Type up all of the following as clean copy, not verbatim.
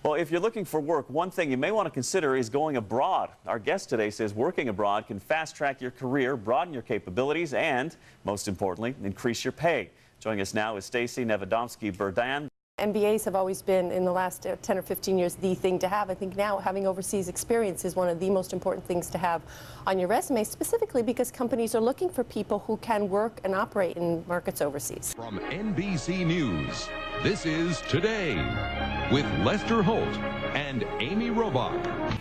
Well, if you're looking for work, one thing you may want to consider is going abroad. Our guest today says working abroad can fast-track your career, broaden your capabilities, and, most importantly, increase your pay. Joining us now is Stacie Berdan. MBAs have always been, in the last 10 or 15 years, the thing to have. I think now having overseas experience is one of the most important things to have on your resume, specifically because companies are looking for people who can work and operate in markets overseas. From NBC News, this is Today with Lester Holt and Amy Robach.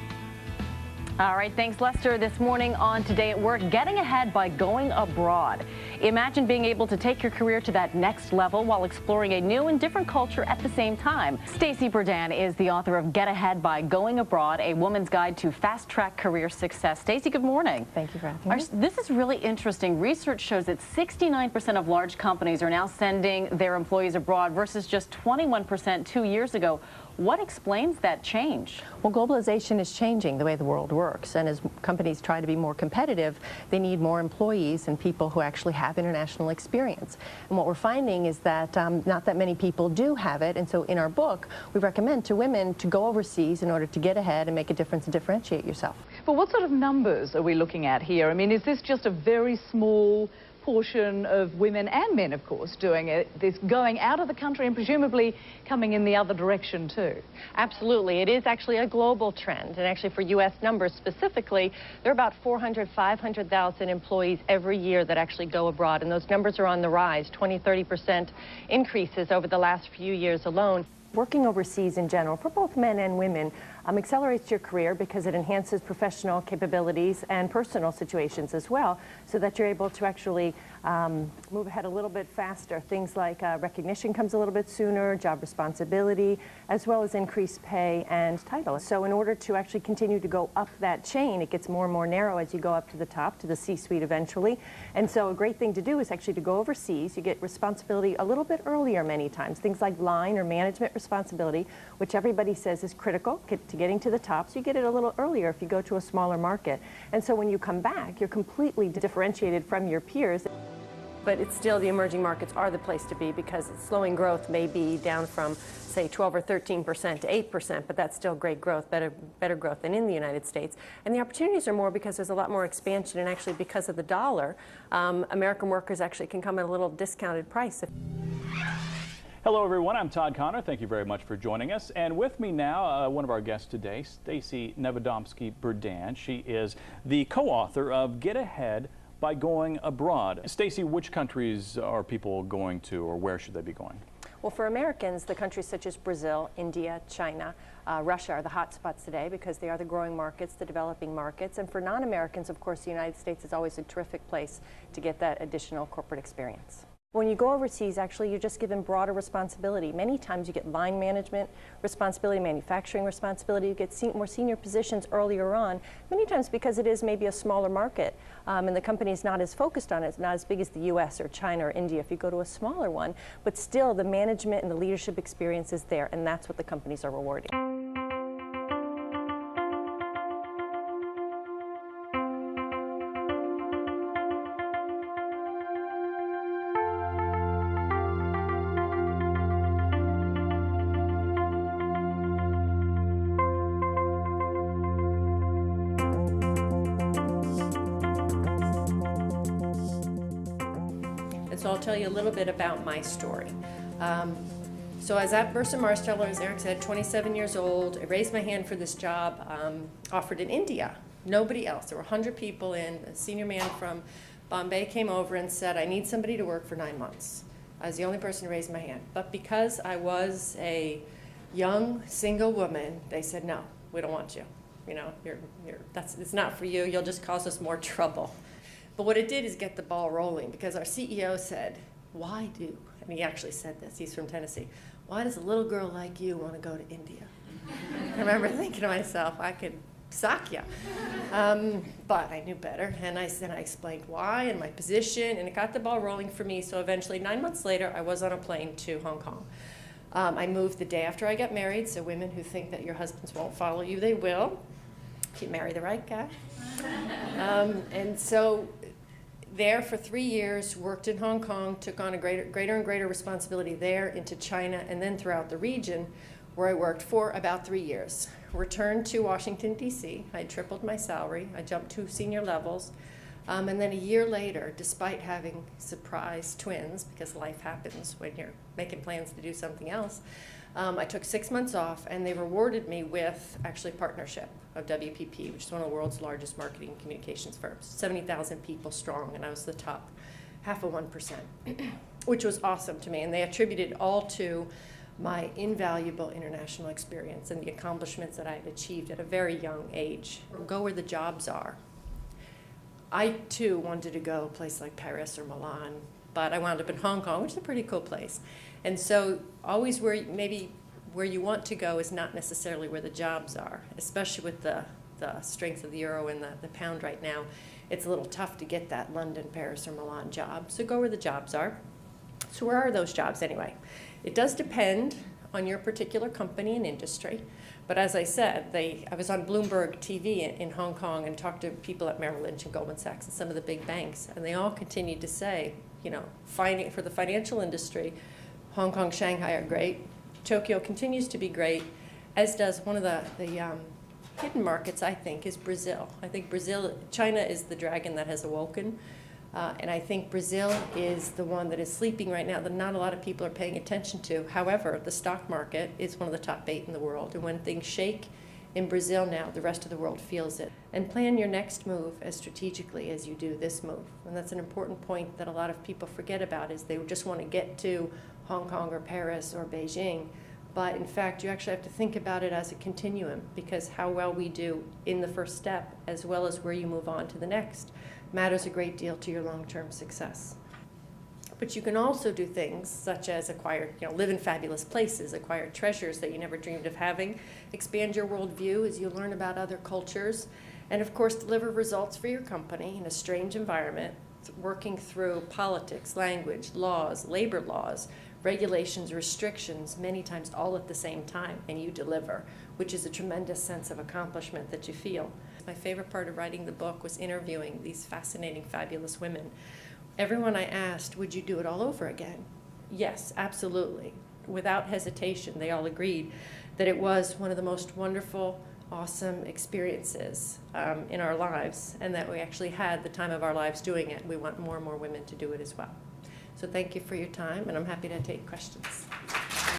All right, thanks, Lester. This morning on Today at Work, getting ahead by going abroad. Imagine being able to take your career to that next level while exploring a new and different culture at the same time. Stacie Berdan is the author of Get Ahead by Going Abroad, a woman's guide to fast-track career success. Stacie, good morning. Thank you for having me. This is really interesting. Research shows that 69% of large companies are now sending their employees abroad versus just 21% 2 years ago. What explains that change? Well, globalization is changing the way the world works, and as companies try to be more competitive, they need more employees and people who actually have international experience. And what we're finding is that not that many people do have it, and so in our book, we recommend to women to go overseas in order to get ahead and make a difference and differentiate yourself. But what sort of numbers are we looking at here? I mean, is this just a very small portion of women and men, of course, doing it, this going out of the country and presumably coming in the other direction too? Absolutely. It is actually a global trend, and actually for U.S. numbers specifically, there are about 500,000 employees every year that actually go abroad, and those numbers are on the rise, 20–30% increases over the last few years alone. Working overseas in general, for both men and women, accelerates your career because it enhances professional capabilities and personal situations as well, so that you're able to actually move ahead a little bit faster. Things like recognition comes a little bit sooner, job responsibility, as well as increased pay and title. So in order to actually continue to go up that chain, it gets more and more narrow as you go up to the top, to the C-suite eventually. And so a great thing to do is actually to go overseas. You get responsibility a little bit earlier many times, things like line or management responsibility, which everybody says is critical to getting to the top, so you get it a little earlier if you go to a smaller market. And so when you come back, you're completely differentiated from your peers. But it's still, the emerging markets are the place to be because slowing growth may be down from, say, 12 or 13% to 8%, but that's still great growth, better growth than in the United States. And the opportunities are more because there's a lot more expansion, and actually because of the dollar, American workers actually can come at a little discounted price. Hello, everyone. I'm Todd Connor. Thank you very much for joining us. And with me now, one of our guests today, Stacie Berdan. She is the co-author of Get Ahead by Going Abroad. Stacie, which countries are people going to, or where should they be going? Well, for Americans, the countries such as Brazil, India, China, Russia are the hot spots today because they are the growing markets, the developing markets. And for non-Americans, of course, the United States is always a terrific place to get that additional corporate experience. When you go overseas, actually, you're just given broader responsibility. Many times you get line management responsibility, manufacturing responsibility. You get more senior positions earlier on, many times because it is maybe a smaller market, and the company is not as focused on it. It's not as big as the U.S. or China or India if you go to a smaller one, but still the management and the leadership experience is there, and that's what the companies are rewarding. So I'll tell you a little bit about my story. So I was at Bursa Marsteller, as Eric said, 27 years old. I raised my hand for this job, offered in India. Nobody else. There were 100 people in. A senior man from Bombay came over and said, I need somebody to work for 9 months. I was the only person to raise my hand. But because I was a young, single woman, they said, no, we don't want you. You know, it's not for you. You'll just cause us more trouble. But what it did is get the ball rolling, because our CEO said, why do, and he actually said this, he's from Tennessee, why does a little girl like you want to go to India? I remember thinking to myself, I could sock you. But I knew better, and then I explained why and my position, and it got the ball rolling for me. So eventually, 9 months later, I was on a plane to Hong Kong. I moved the day after I got married, so women who think that your husbands won't follow you, they will, if you marry the right guy. And so there for 3 years, worked in Hong Kong, took on a greater and greater responsibility there, into China, and then throughout the region, where I worked for about 3 years. Returned to Washington, D.C. I tripled my salary. I jumped 2 senior levels. And then a year later, despite having surprise twins, because life happens when you're making plans to do something else, I took 6 months off, and they rewarded me with actually partnership of WPP, which is one of the world's largest marketing and communications firms, 70,000 people strong, and I was the top 0.5%, which was awesome to me. And they attributed all to my invaluable international experience and the accomplishments that I had achieved at a very young age. Go where the jobs are. I, too, wanted to go a place like Paris or Milan, but I wound up in Hong Kong, which is a pretty cool place. And so always where you want to go is not necessarily where the jobs are, especially with the strength of the euro and the pound right now. It's a little tough to get that London, Paris, or Milan job. So go where the jobs are. So where are those jobs anyway? It does depend on your particular company and industry. But as I said, I was on Bloomberg TV in Hong Kong and talked to people at Merrill Lynch and Goldman Sachs and some of the big banks, and they all continued to say, you know, for the financial industry, Hong Kong, Shanghai are great. Tokyo continues to be great, as does one of the hidden markets, I think, is Brazil. I think China is the dragon that has awoken. And I think Brazil is the one that is sleeping right now that not a lot of people are paying attention to. However, the stock market is one of the top 8 in the world. And when things shake in Brazil now, the rest of the world feels it. And plan your next move as strategically as you do this move. And that's an important point that a lot of people forget about, is they just want to get to Hong Kong or Paris or Beijing. But in fact, you actually have to think about it as a continuum, because how well we do in the first step, as well as where you move on to the next, matters a great deal to your long-term success. But you can also do things such as live in fabulous places, acquire treasures that you never dreamed of having, expand your worldview as you learn about other cultures, and of course deliver results for your company in a strange environment, working through politics, language, laws, labor laws, regulations, restrictions, many times all at the same time, and you deliver, which is a tremendous sense of accomplishment that you feel. My favorite part of writing the book was interviewing these fascinating, fabulous women. Everyone I asked, would you do it all over again? Yes, absolutely. Without hesitation, they all agreed that it was one of the most wonderful, awesome experiences in our lives, and that we actually had the time of our lives doing it. We want more and more women to do it as well. So thank you for your time, and I'm happy to take questions.